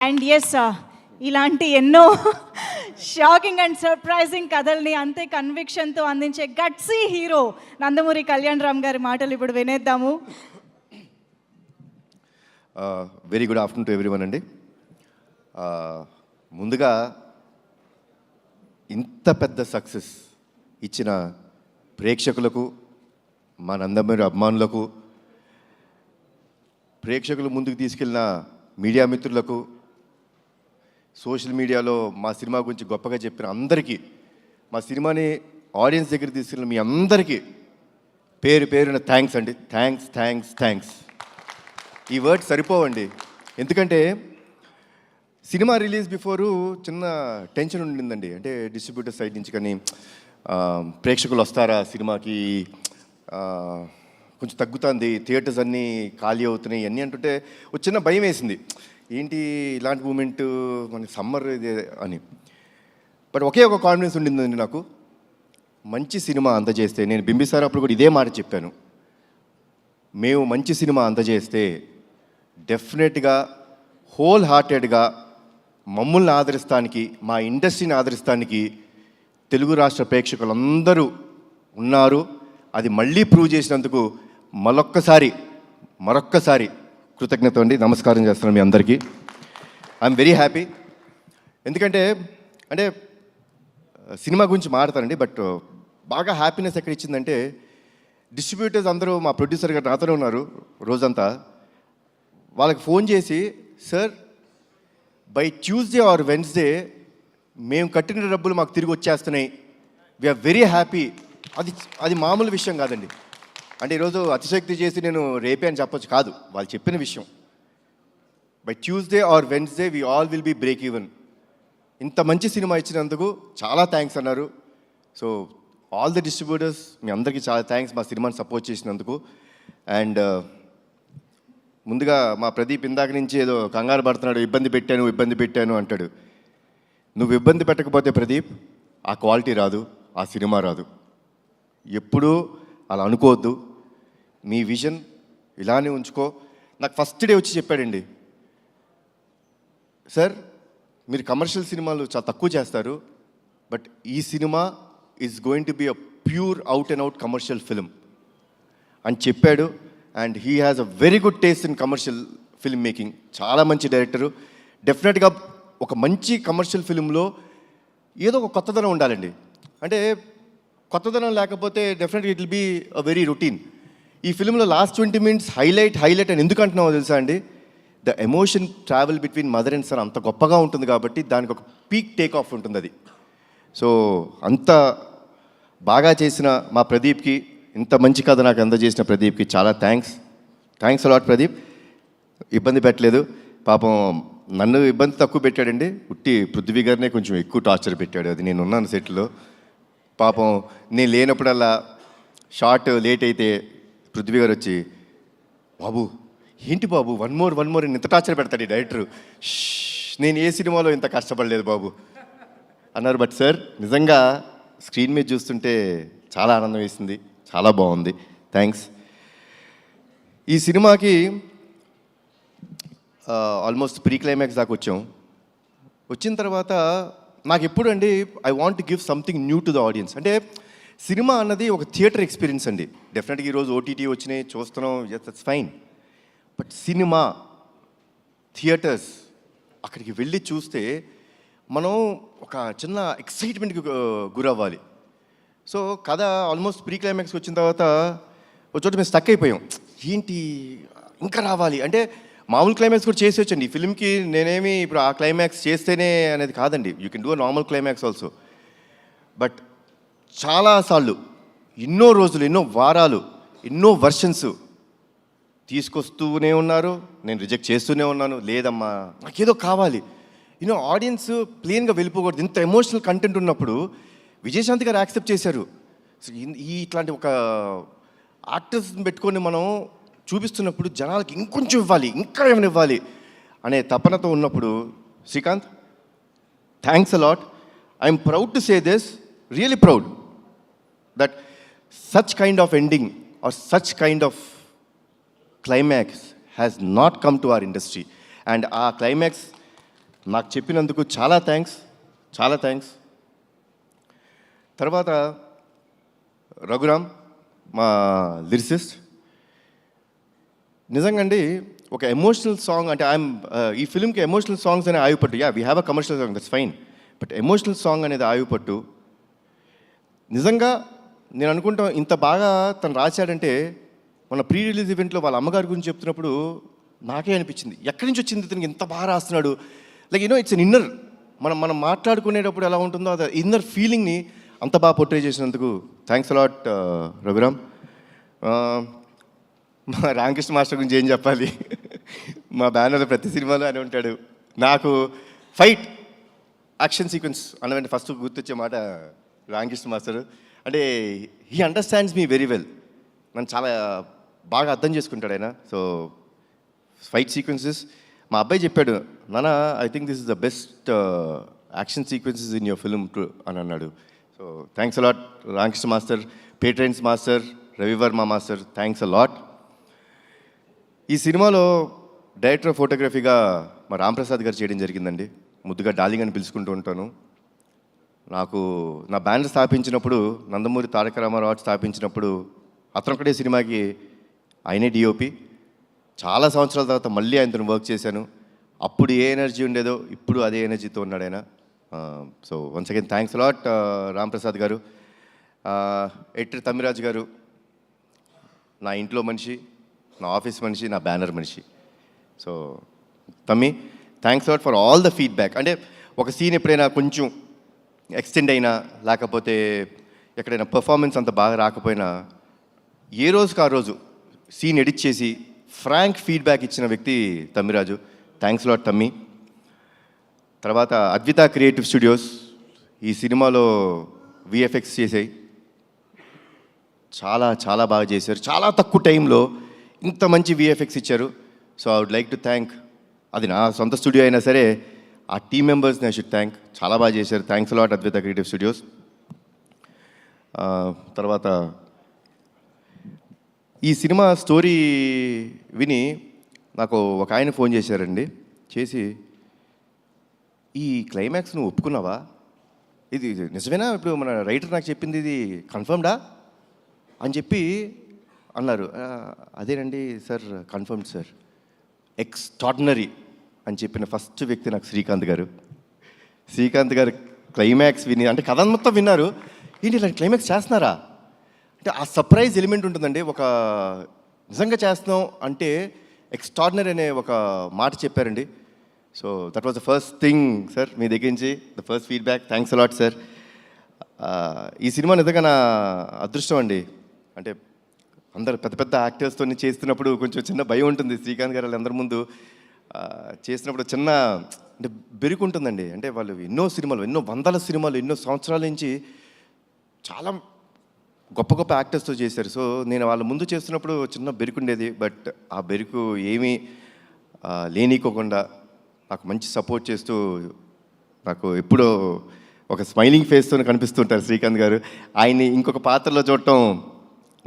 And yes ఇలాంటి ఎన్నో shocking and surprising కథల్ని అంతే కన్విక్షన్తో అందించే గట్సీ హీరో నందమూరి కళ్యాణ్ రామ్ గారి మాటలు ఇప్పుడు వినేద్దాము. Very good afternoon to everyone అండి. ముందుగా ఇంత పెద్ద సక్సెస్ ఇచ్చిన ప్రేక్షకులకు, మా నందమూరి అభిమానులకు, ప్రేక్షకులు ముందుకు తీసుకెళ్ళిన మీడియా మిత్రులకు, సోషల్ మీడియాలో మా సినిమా గురించి గొప్పగా చెప్పిన అందరికీ, మా సినిమాని ఆడియన్స్ దగ్గర తీసుకెళ్ళిన మీ అందరికీ పేరు పేరున థ్యాంక్స్ అండి. Thanks thanks thanks. ఈ వర్డ్ సరిపోవండి. ఎందుకంటే సినిమా రిలీజ్ బిఫోరు చిన్న టెన్షన్ ఉండిందండి. అంటే డిస్ట్రిబ్యూటర్ సైడ్ నుంచి కానీ ప్రేక్షకులు వస్తారా సినిమాకి, కొంచెం తగ్గుతుంది, థియేటర్స్ అన్నీ ఖాళీ అవుతున్నాయి అన్నీ అంటుంటే ఒక చిన్న భయం వేసింది. ఏంటి ఇలాంటి మూమెంట్ మనకి సమ్మర్ ఇదే అని. బట్ ఒకే ఒక కాన్ఫిడెన్స్ ఉండిందండి నాకు. మంచి సినిమా అందజేస్తే, నేను బింబిసార్ అప్పుడు కూడా ఇదే మాట చెప్పాను, మేము మంచి సినిమా అందజేస్తే డెఫినెట్గా హోల్ హార్టెడ్గా మమ్మల్ని ఆదరిస్తానికి, మా ఇండస్ట్రీని ఆదరిస్తానికి తెలుగు రాష్ట్ర ప్రేక్షకులందరూ ఉన్నారు. అది మళ్ళీ ప్రూవ్ చేసినందుకు మరొక్కసారి కృతజ్ఞత అండి. నమస్కారం చేస్తున్నాను మీ అందరికీ. I'm very happy. ఎందుకంటే సినిమా గురించి మాట్లాడతానండి, బట్ బాగా హ్యాపీనెస్ ఎక్కడ ఇచ్చిందంటే డిస్ట్రిబ్యూటర్స్ అందరూ, మా ప్రొడ్యూసర్ గారు నాతోనే ఉన్నారు రోజంతా, వాళ్ళకి ఫోన్ చేసి, sir by Tuesday or Wednesday మేము కట్టిన డబ్బులు మాకు తిరిగి వచ్చేస్తున్నాయి, వీఆర్ వెరీ హ్యాపీ. అది మామూలు విషయం కాదండి. అంటే ఈరోజు అతిశక్తి చేసి నేను రేపే అని చెప్పొచ్చు కాదు, వాళ్ళు చెప్పిన విషయం. By Tuesday or Wednesday we all will be break even. ఇంత మంచి సినిమా ఇచ్చినందుకు చాలా థ్యాంక్స్ అన్నారు. సో ఆల్ ది డిస్ట్రిబ్యూటర్స్, మీ అందరికీ చాలా థ్యాంక్స్ మా సినిమాని సపోర్ట్ చేసినందుకు. అండ్ ముందుగా మా ప్రదీప్ ఇందాక నుంచి ఏదో కంగారు పడుతున్నాడు, ఇబ్బంది పెట్టాను అంటాడు. నువ్వు ఇబ్బంది పెట్టకపోతే ప్రదీప్ ఆ క్వాలిటీ రాదు, ఆ సినిమా రాదు. ఎప్పుడూ అలా అనుకోవద్దు. మీ విజన్ ఇలానే ఉంచుకో. నాకు ఫస్ట్ డే వచ్చి చెప్పాడండి, సార్ మీరు కమర్షియల్ సినిమాలు చాలా తక్కువ చేస్తారు, బట్ ఈ cinema is going to be a pure out and out commercial film అని చెప్పాడు. And he has a very good taste in commercial film making. చాలా మంచి డైరెక్టరు. డెఫినెట్గా ఒక మంచి కమర్షియల్ ఫిలింలో ఏదో ఒక కొత్తదనం ఉండాలండి. అంటే కొత్తదనం లేకపోతే డెఫినెట్గా it will be a very routine. ఈ ఫిలింలో లాస్ట్ 20 minutes హైలైట్ అని ఎందుకు అంటున్నామో తెలుసా అండి? The emotion travel between mother and son అంత గొప్పగా ఉంటుంది కాబట్టి దానికి ఒక పీక్ టేక్ ఆఫ్ ఉంటుంది అది. సో అంత బాగా చేసిన మా ప్రదీప్కి, ఇంత మంచి కథ నాకు అందజేసిన ప్రదీప్కి చాలా థ్యాంక్స్ అలాట్ ప్రదీప్. ఇబ్బంది పెట్టలేదు పాపం. నన్ను ఇబ్బంది తక్కువ పెట్టాడండి, ఉట్టి పృథ్వీ గారినే కొంచెం ఎక్కువ టార్చర్ పెట్టాడు. అది నేను ఉన్నాను సెట్లో. పాపం నేను లేనప్పుడల్లా షార్ట్ లేట్ అయితే పృథ్వీ గారు వచ్చి, బాబు ఏంటి బాబు వన్ మోర్ అని ఇంత టార్చర్ పెడతాడు ఈ డైరెక్టరు. నేను ఏ సినిమాలో ఇంత కష్టపడలేదు బాబు అన్నారు. బట్ సార్ నిజంగా స్క్రీన్ మీద చూస్తుంటే చాలా ఆనందం వేసింది, చాలా బాగుంది. థ్యాంక్స్. ఈ సినిమాకి ఆల్మోస్ట్ ప్రీ క్లైమాక్స్ దాకా వచ్చిన తర్వాత నాకు ఎప్పుడు అండి I want to give something new to the audience. అంటే సినిమా అన్నది ఒక థియేటర్ ఎక్స్పీరియన్స్ అండి. డెఫినెట్గా ఈరోజు ఓటీటీ వచ్చినాయి చూస్తున్నాం, that's fine. But cinema theatres అక్కడికి వెళ్ళి చూస్తే మనం ఒక చిన్న ఎక్సైట్మెంట్కి గురవ్వాలి. సో కథ ఆల్మోస్ట్ ప్రీ క్లైమాక్స్కి వచ్చిన తర్వాత ఒక చోట మేము స్టక్ అయిపోయాం. ఏంటి ఇంకా రావాలి అంటే, మామూలు క్లైమాక్స్ కూడా చేసి వచ్చండి ఈ ఫిల్మ్కి. నేనేమి ఇప్పుడు ఆ క్లైమాక్స్ చేస్తేనే అనేది కాదండి, you can do a normal climax also. But చాలాసార్లు, ఎన్నో రోజులు, ఎన్నో వారాలు, ఎన్నో వర్షన్స్ తీసుకొస్తూనే ఉన్నారు, నేను రిజెక్ట్ చేస్తూనే ఉన్నాను. లేదమ్మా నాకేదో కావాలి, ఆడియన్స్ ప్లెయిన్గా వెళ్ళిపోకూడదు. ఇంత ఎమోషనల్ కంటెంట్ ఉన్నప్పుడు విజయశాంతి గారు యాక్సెప్ట్ చేశారు. ఇట్లాంటి ఒక యాక్టర్స్ని పెట్టుకొని మనం చూపిస్తున్నప్పుడు జనాలకి ఇంకొంచెం ఇవ్వాలి, ఇంకా ఏమైనా ఇవ్వాలి అనే తపనతో ఉన్నప్పుడు, Srikanth thanks a lot. I'm proud to say this, really proud that such kind of ending or such kind of climax has not come to our industry. And our climax నాకు చెప్పినందుకు చాలా థ్యాంక్స్. తర్వాత రఘురామ్ మా లిరిసిస్ట్, నిజంగా అండి ఒక ఎమోషనల్ సాంగ్ అంటే ఈ ఫిల్మ్కి ఎమోషనల్ సాంగ్స్ అనే ఆయుపట్టు. We have a commercial song, that's fine, but emotional song అనేది ఆయుపట్టు. నిజంగా నేను అనుకుంటాం ఇంత బాగా తను రాశాడంటే మన ప్రీ రిలీజ్ ఈవెంట్లో వాళ్ళ అమ్మగారి గురించి చెప్తున్నప్పుడు నాకే అనిపించింది, ఎక్కడి నుంచి వచ్చింది ఇతనికి ఇంత బాగా రాస్తున్నాడు. లైక్ ఇట్స్ అన్ ఇన్నర్, మనం మాట్లాడుకునేటప్పుడు ఎలా ఉంటుందో అది ఇన్నర్ ఫీలింగ్ని అంత బాగా పోర్ట్రే చేసినందుకు థ్యాంక్స్ అలాట్ రఘురామ్. మా రామకృష్ణ మాస్టర్ గురించి ఏం చెప్పాలి, మా బ్యానర్లో ప్రతి సినిమాలో అని ఉంటాడు. నాకు ఫైట్ యాక్షన్ సీక్వెన్స్ అన్నవంటే ఫస్ట్ గుర్తొచ్చే మాట రామకృష్ణ మాస్టర్. అంటే he understands me very well, నన్ను చాలా బాగా అర్థం చేసుకుంటాడు ఆయన. సో ఫైట్ సీక్వెన్సెస్ మా అబ్బాయి చెప్పాడు, నాన్న I think this is the best action sequences in your film అని అన్నాడు. So thanks a lot Ramakrishna master, Peter Hein master, Ravivarma master, thanks a lot. ఈ సినిమాలో డైరెక్టర్ ఆఫ్ ఫోటోగ్రఫీగా మా రాంప్రసాద్ గారు చేయడం జరిగిందండి. ముద్దుగా డార్లింగ్ అని పిలుచుకుంటూ ఉంటాను. నాకు నా బ్యానర్ స్థాపించినప్పుడు, నందమూరి తారక రామారావు స్థాపించినప్పుడు అతనొక్కడే సినిమాకి ఆయనే డిఓపి. చాలా సంవత్సరాల తర్వాత మళ్ళీ ఆయనతో వర్క్ చేశాను. అప్పుడు ఏ ఎనర్జీ ఉండేదో ఇప్పుడు అదే ఎనర్జీతో ఉన్నాడు ఆయన. So once again thanks a lot Ramprasad గారు. ఎట్రి తమ్మిరాజు గారు నా ఇంట్లో మనిషి, నా ఆఫీస్ మనిషి, నా బ్యానర్ మనిషి. సో తమ్మి thanks a lot for all the feedback. అంటే ఒక సీన్ ఎప్పుడైనా కొంచెం ఎక్స్టెండ్ అయినా లేకపోతే ఎక్కడైనా పర్ఫార్మెన్స్ అంత బాగా రాకపోయినా ఏ రోజుకి ఆ రోజు సీన్ ఎడిట్ చేసి ఫ్రాంక్ ఫీడ్బ్యాక్ ఇచ్చిన వ్యక్తి తమ్మిరాజు. థ్యాంక్స్ లాట్ తమ్మి. తర్వాత అద్విత క్రియేటివ్ స్టూడియోస్ ఈ సినిమాలో విఎఫ్ఎక్స్ చేసాయి, చాలా బాగా చేశారు. చాలా తక్కువ టైంలో ఇంత మంచి విఎఫ్ఎక్స్ ఇచ్చారు. So I would like to thank, అది నా సొంత స్టూడియో అయినా సరే ఆ టీమ్ మెంబర్స్ని ఐ షుడ్ థ్యాంక్. చాలా బాగా చేశారు. Thanks a lot Advitha creative studios. తర్వాత ఈ సినిమా స్టోరీ విని నాకు ఒక ఆయన ఫోన్ చేశారండి. చేసి ఈ క్లైమాక్స్ నువ్వు ఒప్పుకున్నావా, ఇది నిజమేనా, ఇప్పుడు మన రైటర్ నాకు చెప్పింది ఇది కన్ఫర్మ్డా అని చెప్పి అన్నారు. అదేనండి సార్, కన్ఫర్మ్డ్ సార్, ఎక్స్ట్రాడినరీ అని చెప్పిన ఫస్ట్ వ్యక్తి నాకు శ్రీకాంత్ గారు. శ్రీకాంత్ గారు క్లైమాక్స్ విని, అంటే కథ మొత్తం విన్నారు, ఏంటి ఇలాంటి క్లైమాక్స్ చేస్తున్నారా అంటే ఆ సర్ప్రైజ్ ఎలిమెంట్ ఉంటుందండి. ఒక నిజంగా చేస్తున్నాం అంటే ఎక్స్ట్రాడినరీ అనే ఒక మాట చెప్పారండి. So that was the first thing sir, మీ దగ్గర నుంచి the first feedback. Thanks a lot sir. ఈ సినిమా నిజంగా నా అదృష్టం అండి. అంటే అందరు పెద్ద యాక్టర్స్తో చేస్తున్నప్పుడు కొంచెం చిన్న భయం ఉంటుంది. శ్రీకాంత్ గారు అందరి ముందు చేసినప్పుడు చిన్న అంటే బెరుకు ఉంటుందండి. అంటే వాళ్ళు ఎన్నో సినిమాలు, ఎన్నో వందల సినిమాలు, ఎన్నో సంవత్సరాల నుంచి చాలా గొప్ప యాక్టర్స్తో చేశారు. సో నేను వాళ్ళ ముందు చేస్తున్నప్పుడు చిన్న బెరుకు ఉండేది. బట్ ఆ బెరుకు ఏమీ లేనీకోకుండా నాకు మంచి సపోర్ట్ చేస్తూ, నాకు ఎప్పుడో ఒక స్మైలింగ్ ఫేస్తో కనిపిస్తుంటారు శ్రీకాంత్ గారు. ఆయన్ని ఇంకొక పాత్రలో చూడటం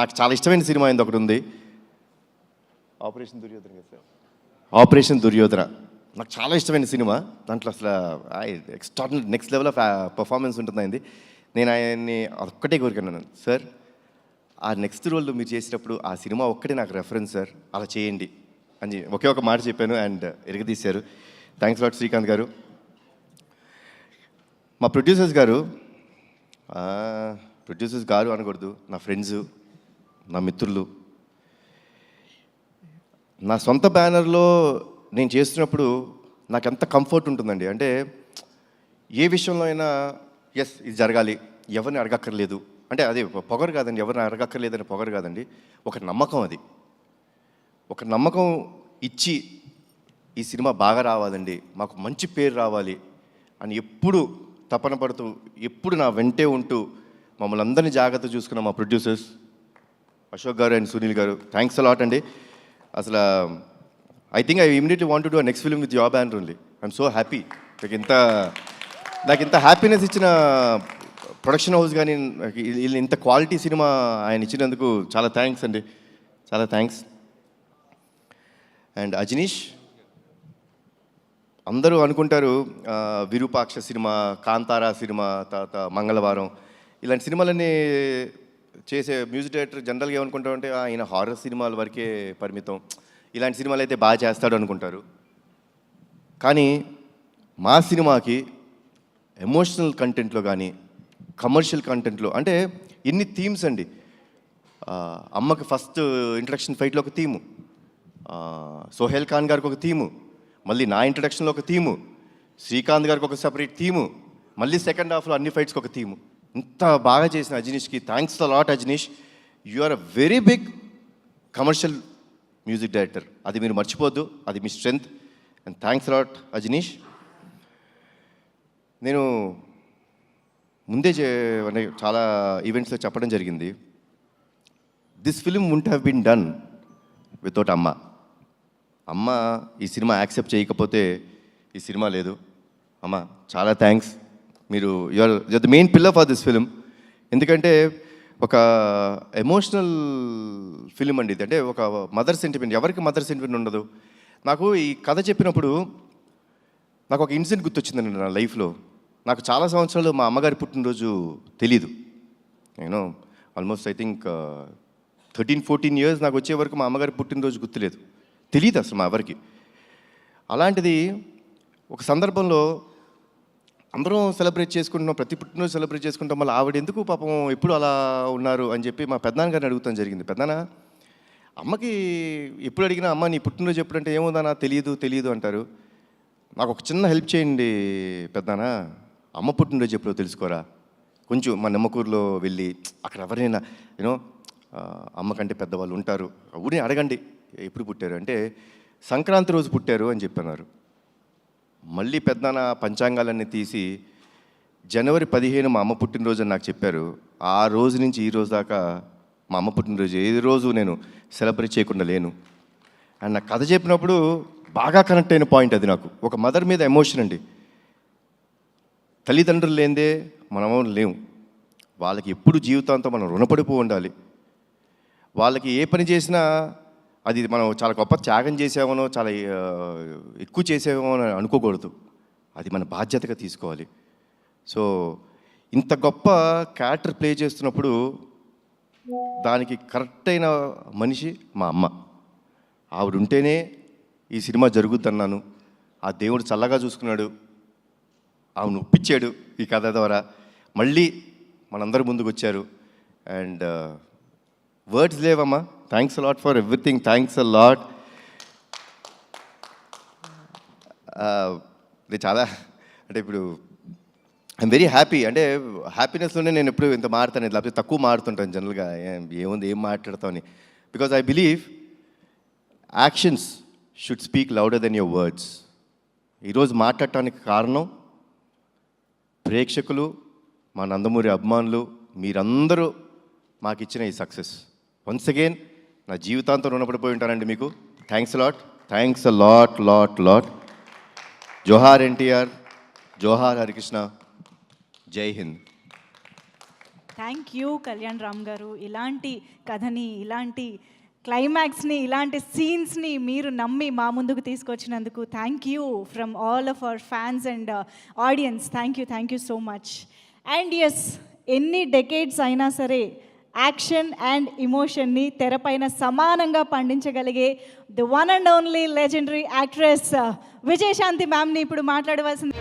నాకు చాలా ఇష్టమైన సినిమా అయింది ఒకటి ఉంది, ఆపరేషన్ దుర్యోధన కదా సార్. ఆపరేషన్ దుర్యోధన నాకు చాలా ఇష్టమైన సినిమా. దాంట్లో అసలు extraordinary next level of performance ఉంటుంది అయింది. నేను ఆయన్ని ఒక్కటే కోరుకున్నాను, సార్ ఆ నెక్స్ట్ రోల్ మీరు చేసినప్పుడు ఆ సినిమా ఒక్కటే నాకు రెఫరెన్స్ సార్, అలా చేయండి అని ఒకే ఒక మాట చెప్పాను అండ్ ఎరగదీశారు. థ్యాంక్స్ లాట్ శ్రీకాంత్ గారు. మా ప్రొడ్యూసర్స్ గారు అనకూడదు, నా ఫ్రెండ్స్, నా మిత్రులు. నా సొంత బ్యానర్లో నేను చేస్తున్నప్పుడు నాకు ఎంత కంఫర్ట్ ఉంటుందండి. అంటే ఏ విషయంలో అయినా ఎస్ ఇది జరగాలి, ఎవరిని అడగక్కర్లేదు, అంటే అది పొగరు కాదండి, ఎవరిని అడగక్కర్లేదని పొగరు కాదండి, ఒక నమ్మకం. అది ఒక నమ్మకం ఇచ్చి ఈ సినిమా బాగా రావాలండి, మాకు మంచి పేరు రావాలి అని ఎప్పుడు తపన పడుతూ, ఎప్పుడు నా వెంటే ఉంటూ మమ్మల్ని అందరినీ జాగ్రత్త చూసుకున్న మా ప్రొడ్యూసర్స్ అశోక్ గారు అండ్ సునీల్ గారు, థ్యాంక్స్ అలాట్ అండి. అసలు I think I immediately want to do next film with your banner only. I'm so happy. నాకు ఇంత హ్యాపీనెస్ ఇచ్చిన ప్రొడక్షన్ హౌస్ కానీ ఇంత క్వాలిటీ సినిమా ఆయన ఇచ్చినందుకు చాలా థ్యాంక్స్ అండి, చాలా థ్యాంక్స్. అండ్ అజనీష్ అందరూ అనుకుంటారు విరూపాక్ష సినిమా, కాంతారా సినిమా, తర్వాత మంగళవారం ఇలాంటి సినిమాలన్నీ చేసే మ్యూజిక్ డైరెక్టర్ జనరల్గా ఏమనుకుంటారంటే ఈయన హారర్ సినిమాల వరకే పరిమితం, ఇలాంటి సినిమాలు అయితే బాగా చేస్తాడు అనుకుంటారు. కానీ మా సినిమాకి ఎమోషనల్ కంటెంట్లో కానీ కమర్షియల్ కంటెంట్లో అంటే ఎన్ని థీమ్స్ అండి. అమ్మకి ఫస్ట్ ఇంట్రడక్షన్ ఫైట్లో ఒక థీము, సోహెల్ ఖాన్ గారికి ఒక థీము, మళ్ళీ నా ఇంట్రడక్షన్లో ఒక థీము, శ్రీకాంత్ గారికి ఒక సెపరేట్ థీము, మళ్ళీ సెకండ్ హాఫ్లో అన్ని ఫైట్స్కి ఒక థీము. ఇంత బాగా చేసిన అజనీష్కి thanks a lot. Ajaneesh, you are a very big commercial music director, అది మీరు మర్చిపోద్దు, అది మీ strength. And thanks a lot Ajaneesh. నేను ముందే అంటే చాలా ఈవెంట్స్లో చెప్పడం జరిగింది, this film won't have been done without అమ్మ. అమ్మ ఈ సినిమా యాక్సెప్ట్ చేయకపోతే ఈ సినిమా లేదు. అమ్మ చాలా థ్యాంక్స్, మీరు you're the main pillar for this film. ఎందుకంటే ఒక ఎమోషనల్ ఫిలిం అండి ఇది, అంటే ఒక మదర్ సెంటిమెంట్. ఎవరికి మదర్ సెంటిమెంట్ ఉండదు? నాకు ఈ కథ చెప్పినప్పుడు నాకు ఒక ఇన్సిడెంట్ గుర్తొచ్చిందండి నా లైఫ్లో. నాకు చాలా సంవత్సరాలు మా అమ్మగారి పుట్టినరోజు తెలీదు. నేను ఆల్మోస్ట్ ఐ థింక్ 13-14 ఇయర్స్ నాకు వచ్చే వరకు మా అమ్మగారి పుట్టినరోజు గుర్తులేదు, తెలియదు అసలు మా ఎవరికి. అలాంటిది ఒక సందర్భంలో అందరం సెలబ్రేట్ చేసుకుంటున్నాం, ప్రతి పుట్టినరోజు సెలబ్రేట్ చేసుకుంటాం, మళ్ళీ ఆవిడ ఎందుకు పాపం ఎప్పుడు అలా ఉన్నారు అని చెప్పి మా పెద్దనాన్నగారిని అడుగుతాం జరిగింది. పెద్దనాన్న, అమ్మకి ఎప్పుడు అడిగినా అమ్మ నీ పుట్టినరోజు ఎప్పుడంటే ఏముందన్నా తెలియదు అంటారు. నాకు ఒక చిన్న హెల్ప్ చేయండి పెద్దనాన్న, అమ్మ పుట్టినరోజు ఎప్పుడో తెలుసుకోరా, కొంచెం మా నిమ్మకూరులో వెళ్ళి అక్కడ ఎవరైనా యూనో అమ్మ కంటే పెద్దవాళ్ళు ఉంటారు, ఊరిని అడగండి ఎప్పుడు పుట్టారు అంటే సంక్రాంతి రోజు పుట్టారు అని చెప్పన్నారు. మళ్ళీ పెద్దనాన్న పంచాంగాలన్నీ తీసి జనవరి 15 మా అమ్మ పుట్టినరోజు అని నాకు చెప్పారు. ఆ రోజు నుంచి ఈ రోజు దాకా మా అమ్మ పుట్టినరోజు ఏ రోజు నేను సెలబ్రేట్ చేయకుండా లేను. అండ్ నాకు కథ చెప్పినప్పుడు బాగా కనెక్ట్ అయిన పాయింట్ అది. నాకు ఒక మదర్ మీద ఎమోషన్ అండి. తల్లిదండ్రులు లేనిదే మనం లేము. వాళ్ళకి ఎప్పుడు జీవితాంతం మనం రుణపడిపో ఉండాలి. వాళ్ళకి ఏ పని చేసినా అది మనం చాలా గొప్ప త్యాగం చేసామనో చాలా ఎక్కువ చేసామో అని అనుకోకూడదు, అది మన బాధ్యతగా తీసుకోవాలి. సో ఇంత గొప్ప క్యారెక్టర్ ప్లే చేస్తున్నప్పుడు దానికి కరెక్ట్ అయిన మనిషి మా అమ్మ. ఆవిడ ఉంటేనే ఈ సినిమా జరుగుద్దన్నాను. ఆ దేవుడు చల్లగా చూసుకున్నాడు, ఆవిడ ఒప్పించాడు ఈ కథ ద్వారా. మళ్ళీ మనందరి ముందుకు వచ్చారు. అండ్ వర్డ్స్ లేవమ్మా, thanks a lot for everything, thanks a lot. చాలా అంటే ఇప్పుడు ఐఎమ్ వెరీ హ్యాపీ. అంటే హ్యాపీనెస్లోనే నేను ఎప్పుడు ఇంత మాడతాను, లేకపోతే తక్కువ మాడుతుంటాను జనరల్గా, ఏముంది ఏం మాట్లాడతామని. Because I believe actions should speak louder then your words. ఈరోజు మాట్లాడటానికి కారణం ప్రేక్షకులు, మా నందమూరి అభిమానులు, మీరందరూ మాకు ఇచ్చిన ఈ సక్సెస్. వన్స్ అగైన్ నా జీవితాంతం రుణపడిపోయి ఉంటానండి మీకు. Thanks a lot. జోహార్ ఎన్టీఆర్, జోహార్ హరికృష్ణ, జై హింద్. Thank you Kalyan Ram garu. ఇలాంటి కథని, ఇలాంటి క్లైమాక్స్ని, ఇలాంటి సీన్స్ని మీరు నమ్మి మా ముందుకు తీసుకొచ్చినందుకు thank you from all of our fans and audience. Thank you so much. And yes, ఎన్ని డెకేడ్స్ అయినా సరే యాక్షన్ అండ్ ఇమోషన్ని తెరపైన సమానంగా పండించగలిగే the one and only legendary actress Vijayashanti మ్యామ్ని ఇప్పుడు మాట్లాడవలసింది.